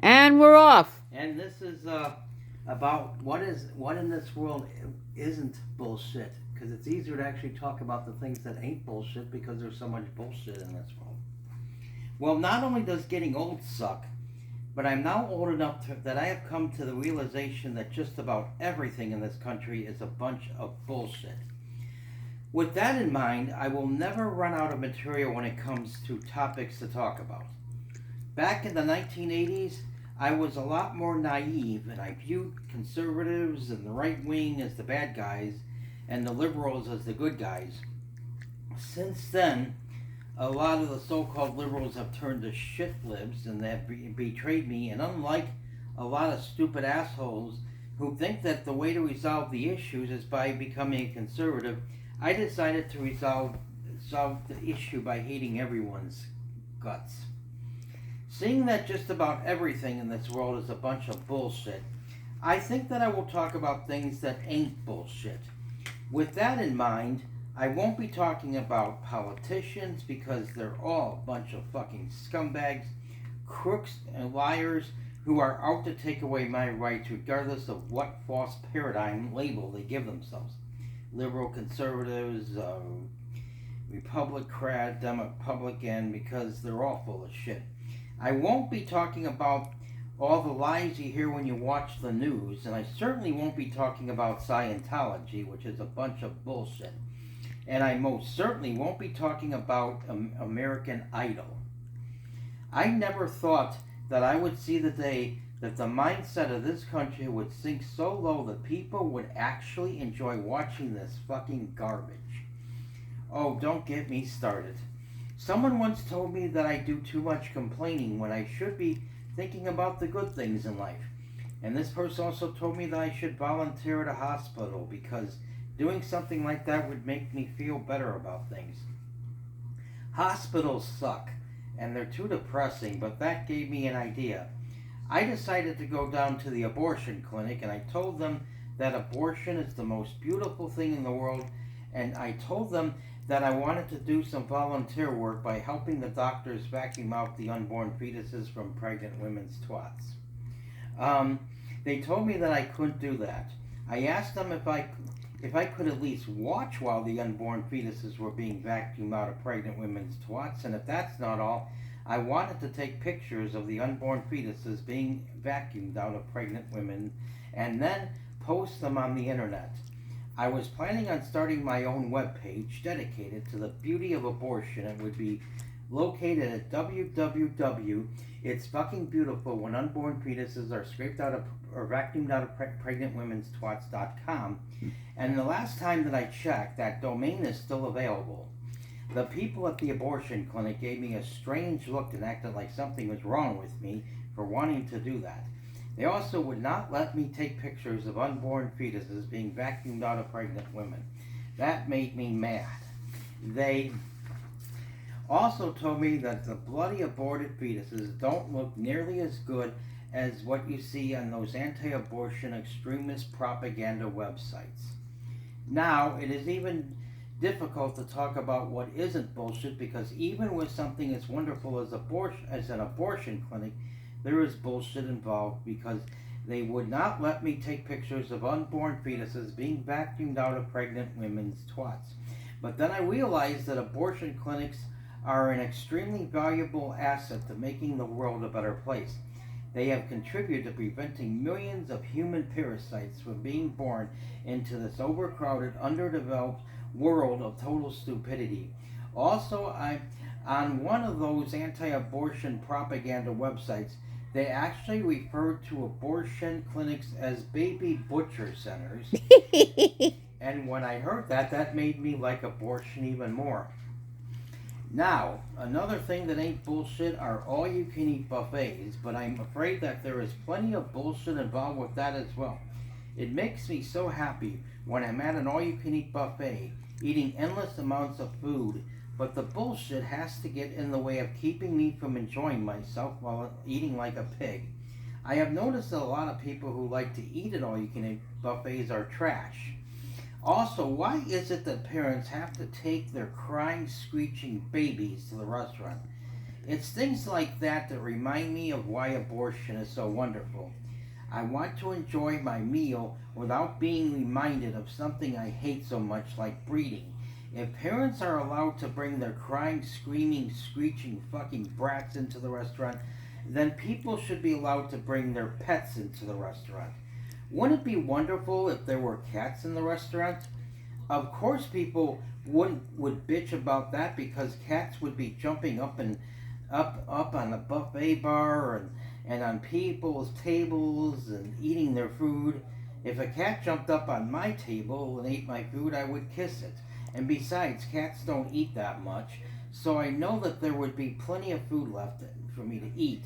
And we're off. And this is about what in this world isn't bullshit. Because it's easier to actually talk about the things that ain't bullshit because there's so much bullshit in this world. Well, not only does getting old suck, but I'm now old enough that I have come to the realization that just about everything in this country is a bunch of bullshit. With that in mind, I will never run out of material when it comes to topics to talk about. Back in the 1980s, I was a lot more naive and I viewed conservatives and the right wing as the bad guys and the liberals as the good guys. Since then, a lot of the so called liberals have turned to shit libs and they have betrayed me, and unlike a lot of stupid assholes who think that the way to resolve the issues is by becoming a conservative, I decided to resolve the issue by hating everyone's guts. Seeing that just about everything in this world is a bunch of bullshit, I think that I will talk about things that ain't bullshit. With that in mind, I won't be talking about politicians because they're all a bunch of fucking scumbags, crooks, and liars who are out to take away my rights regardless of what false paradigm label they give themselves. Liberal conservatives, Republican, because they're all full of shit. I won't be talking about all the lies you hear when you watch the news, and I certainly won't be talking about Scientology, which is a bunch of bullshit. And I most certainly won't be talking about American Idol. I never thought that I would see the day that the mindset of this country would sink so low that people would actually enjoy watching this fucking garbage. Oh, don't get me started. Someone once told me that I do too much complaining when I should be thinking about the good things in life. And this person also told me that I should volunteer at a hospital because doing something like that would make me feel better about things. Hospitals suck and they're too depressing, but that gave me an idea. I decided to go down to the abortion clinic and I told them that abortion is the most beautiful thing in the world, and I told them that I wanted to do some volunteer work by helping the doctors vacuum out the unborn fetuses from pregnant women's twats. Um, they told me that I couldn't do that. I asked them if I could at least watch while the unborn fetuses were being vacuumed out of pregnant women's twats, and if that's not all, I wanted to take pictures of the unborn fetuses being vacuumed out of pregnant women and then post them on the internet. I was planning on starting my own webpage dedicated to the beauty of abortion. It would be located at www. It's fucking beautiful when unborn fetuses are scraped out of or vacuumed out of pregnant women's twats.com. And the last time that I checked, that domain is still available. The people at the abortion clinic gave me a strange look and acted like something was wrong with me for wanting to do that. They also would not let me take pictures of unborn fetuses being vacuumed out of pregnant women. That made me mad. They also told me that the bloody aborted fetuses don't look nearly as good as what you see on those anti abortion extremist propaganda websites. Now, it is even difficult to talk about what isn't bullshit because even with something as wonderful as an abortion clinic, there is bullshit involved because they would not let me take pictures of unborn fetuses being vacuumed out of pregnant women's twats. But then I realized that abortion clinics are an extremely valuable asset to making the world a better place. They have contributed to preventing millions of human parasites from being born into this overcrowded, underdeveloped world of total stupidity. Also, on one of those anti-abortion propaganda websites, they actually referred to abortion clinics as baby butcher centers. And when I heard that, that made me like abortion even more. Now, another thing that ain't bullshit are all you can eat buffets, but I'm afraid that there is plenty of bullshit involved with that as well. It makes me so happy when I'm at an all you can eat buffet, eating endless amounts of food, but the bullshit has to get in the way of keeping me from enjoying myself while eating like a pig. I have noticed that a lot of people who like to eat at all you can eat buffets are trash. Also, why is it that parents have to take their crying, screeching babies to the restaurant? It's things like that that remind me of why abortion is so wonderful. I want to enjoy my meal without being reminded of something I hate so much, like breeding. If parents are allowed to bring their crying, screaming, screeching fucking brats into the restaurant, then people should be allowed to bring their pets into the restaurant. Wouldn't it be wonderful if there were cats in the restaurant? Of course, people would bitch about that because cats would be jumping up and up on the buffet bar and on people's tables and eating their food. If a cat jumped up on my table and ate my food, I would kiss it. And besides, cats don't eat that much, so I know that there would be plenty of food left for me to eat.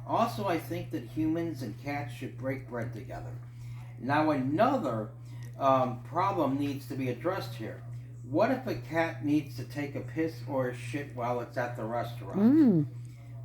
Also, I think that humans and cats should break bread together. Now, another problem needs to be addressed here. What if a cat needs to take a piss or a shit while it's at the restaurant?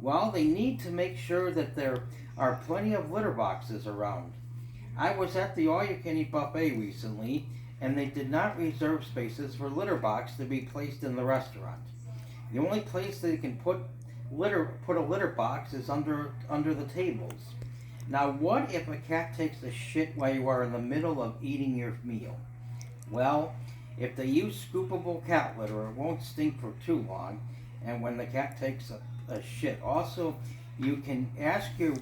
Well, they need to make sure that there are plenty of litter boxes around. I was at the all-you-can-eat buffet recently, and they did not reserve spaces for litter box to be placed in the restaurant. The only place they can put a litter box is under the tables. Now, what if a cat takes a shit while you are in the middle of eating your meal? Well, if they use scoopable cat litter, it won't stink for too long, and when the cat takes a shit. Also, you can ask your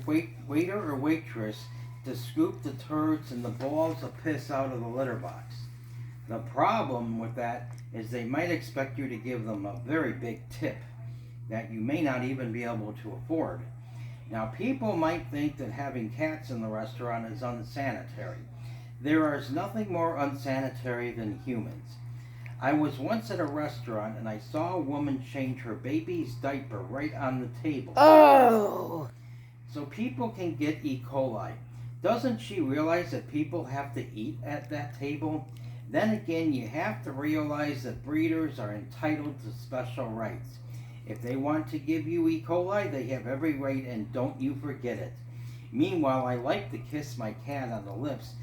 waiter or waitress to scoop the turds and the balls of piss out of the litter box. The problem with that is they might expect you to give them a very big tip that you may not even be able to afford. Now, people might think that having cats in the restaurant is unsanitary. There is nothing more unsanitary than humans. I was once at a restaurant and I saw a woman change her baby's diaper right on the table. Oh! So people can get E. coli. Doesn't she realize that people have to eat at that table? Then again, you have to realize that breeders are entitled to special rights. If they want to give you E. coli, they have every right, and don't you forget it. Meanwhile, I like to kiss my cat on the lips,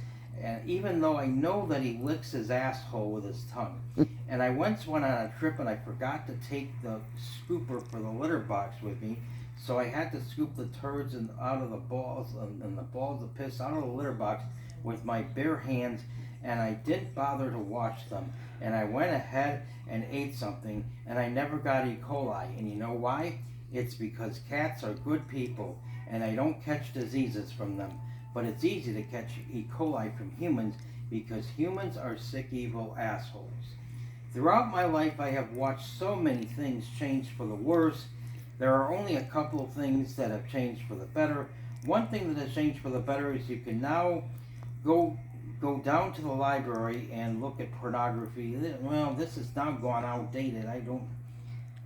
and even though I know that he licks his asshole with his tongue. And I once went on a trip and I forgot to take the scooper for the litter box with me, so I had to scoop the turds out of the balls and the balls of piss out of the litter box with my bare hands, and I didn't bother to wash them. And I went ahead and ate something, and I never got E. coli. And you know why? It's because cats are good people, and I don't catch diseases from them. But it's easy to catch E. coli from humans because humans are sick, evil assholes. Throughout my life, I have watched so many things change for the worse. There are only a couple of things that have changed for the better. One thing that has changed for the better is you can now go down to the library and look at pornography. Well, this is now gone outdated.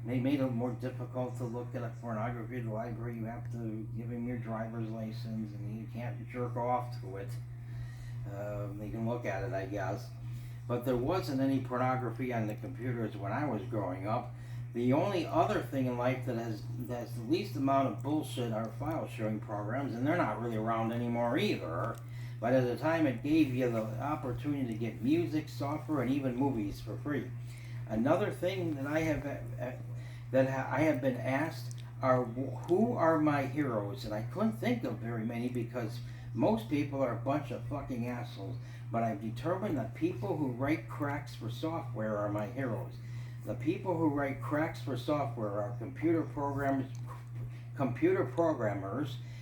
They made it more difficult to look at a pornography at the library. You have to give them your driver's license, and you can't jerk off to it. They can look at it, I guess. But there wasn't any pornography on the computers when I was growing up. The only other thing in life that has the least amount of bullshit are file sharing programs, and they're not really around anymore either. But at the time, it gave you the opportunity to get music, software, and even movies for free. Another thing that I have been asked are, who are my heroes? And I couldn't think of very many because most people are a bunch of fucking assholes. But I've determined that people who write cracks for software are my heroes. The people who write cracks for software are computer programmers.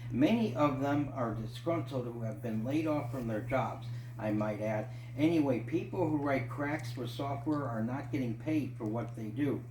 Many of them are disgruntled who have been laid off from their jobs, I might add. Anyway, people who write cracks for software are not getting paid for what they do.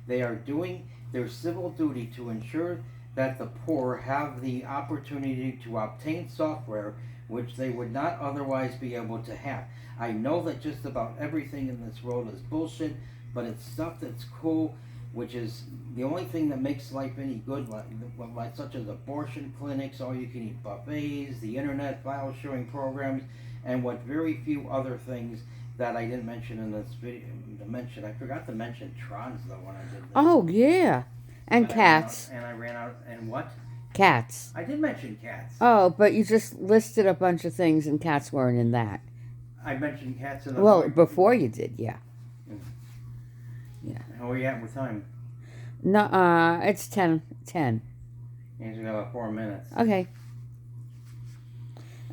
They are doing their civil duty to ensure that the poor have the opportunity to obtain software which they would not otherwise be able to have. I know that just about everything in this world is bullshit, but it's stuff that's cool, which is the only thing that makes life any good, like such as abortion clinics, all-you-can-eat buffets, the internet, file-sharing programs, and what very few other things that I didn't mention in this video. I forgot to mention Trons, though, when I did this. Oh, yeah. And cats. I ran out, and what? Cats. I did mention cats. Oh, but you just listed a bunch of things and cats weren't in that. I mentioned cats in the... Well, before you did, yeah. Mm. Yeah. How are you at with time? No, it's 10. 10. And we got about 4 minutes. Okay.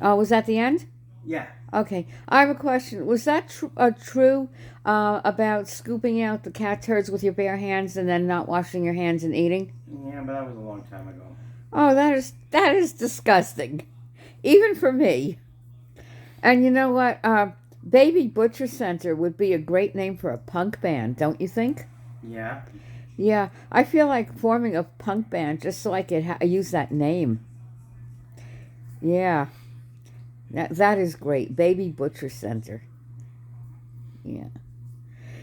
Oh, was that the end? Yeah. Okay. I have a question. Was that true about scooping out the cat turds with your bare hands and then not washing your hands and eating? Yeah, but that was a long time ago. Oh, that is disgusting. Even for me. And you know what? Baby Butcher Center would be a great name for a punk band, don't you think? Yeah. Yeah, I feel like forming a punk band just so I could use that name. Yeah, that is great. Baby Butcher Center. Yeah.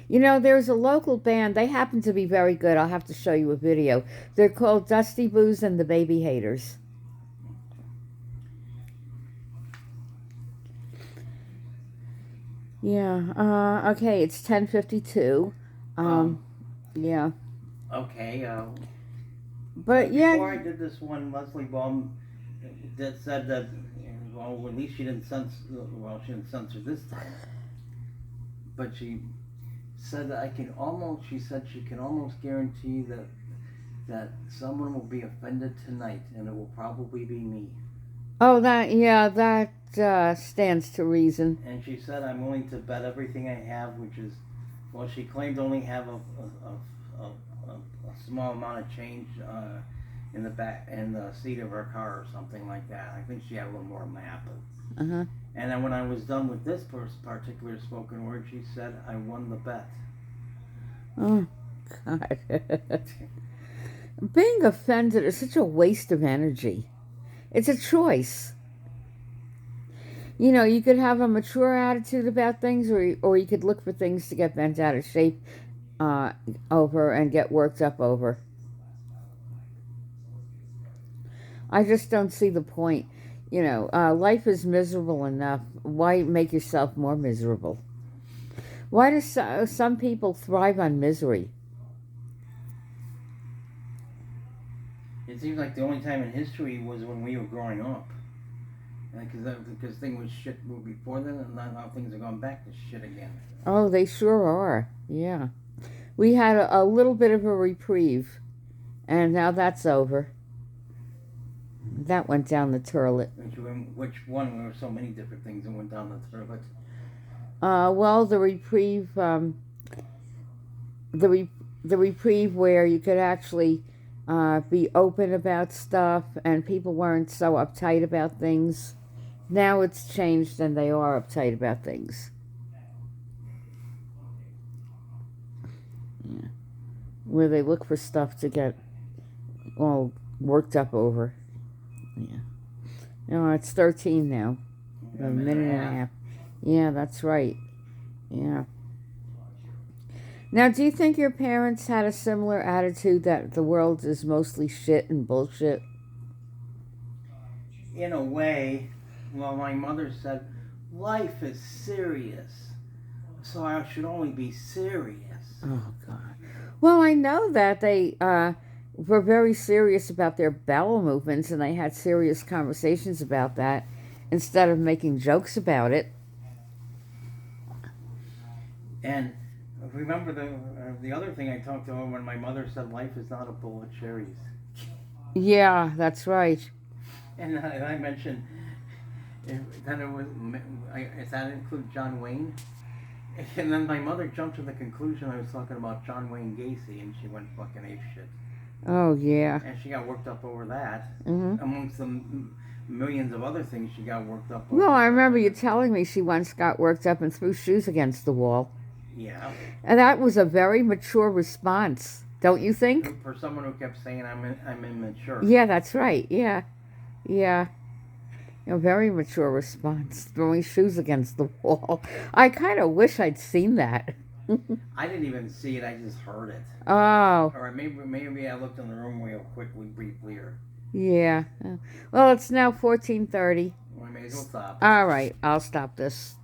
You know, there's a local band. They happen to be very good. I'll have to show you a video. They're called Dusty Booze and the Baby Haters. Yeah. Okay, it's 10:52. Yeah. Okay. But yeah. Before I did this one, Leslie Baum that said that, well, at least she didn't censor. Well, she didn't censor this time, but she said that I can almost. She said she can almost guarantee that someone will be offended tonight, and it will probably be me. Oh, that stands to reason. And she said I'm willing to bet everything I have, which is, well, she claimed to only have a small amount of change in the seat of her car or something like that. I think she had a little more than that. But, Uh-huh. and then when I was done with this particular spoken word, she said I won the bet. Oh, God. Being offended is such a waste of energy. It's a choice. You know, you could have a mature attitude about things, or you could look for things to get bent out of shape over and get worked up over. I just don't see the point. You know, life is miserable enough. Why make yourself more miserable? Why do some people thrive on misery? It seems like the only time in history was when we were growing up. Because things was shit before then, and now things are going back to shit again. Oh, they sure are. Yeah. We had a little bit of a reprieve, and now that's over. That went down the toilet. Which one? There were so many different things that went down the toilet. Well, the reprieve, the reprieve where you could actually be open about stuff, and people weren't so uptight about things. Now it's changed, and they are uptight about things. Yeah. Where they look for stuff to get all worked up over. Yeah. No, it's 13 now. A minute and a half. Yeah, that's right. Yeah. Now, do you think your parents had a similar attitude that the world is mostly shit and bullshit? In a way. Well, my mother said, life is serious, so I should only be serious. Oh, God. Well, I know that they were very serious about their bowel movements, and they had serious conversations about that instead of making jokes about it. And remember the other thing I talked about when my mother said life is not a bowl of cherries. Yeah, that's right. And I mentioned that it was. Does that include John Wayne? And then my mother jumped to the conclusion I was talking about John Wayne Gacy, and she went fucking apeshit. Oh, yeah. And she got worked up over that. Mm-hmm. Amongst the millions of other things she got worked up over. Well, I remember you telling me she once got worked up and threw shoes against the wall. Yeah. And that was a very mature response, don't you think? For someone who kept saying I'm immature. Yeah, that's right. Yeah. Yeah. A very mature response, throwing shoes against the wall. I kind of wish I'd seen that. I didn't even see it, I just heard it. Oh. Or maybe I looked in the room real quickly, briefly. Yeah. Well, it's now 14:30. Well, I may as well stop. All right, I'll stop this.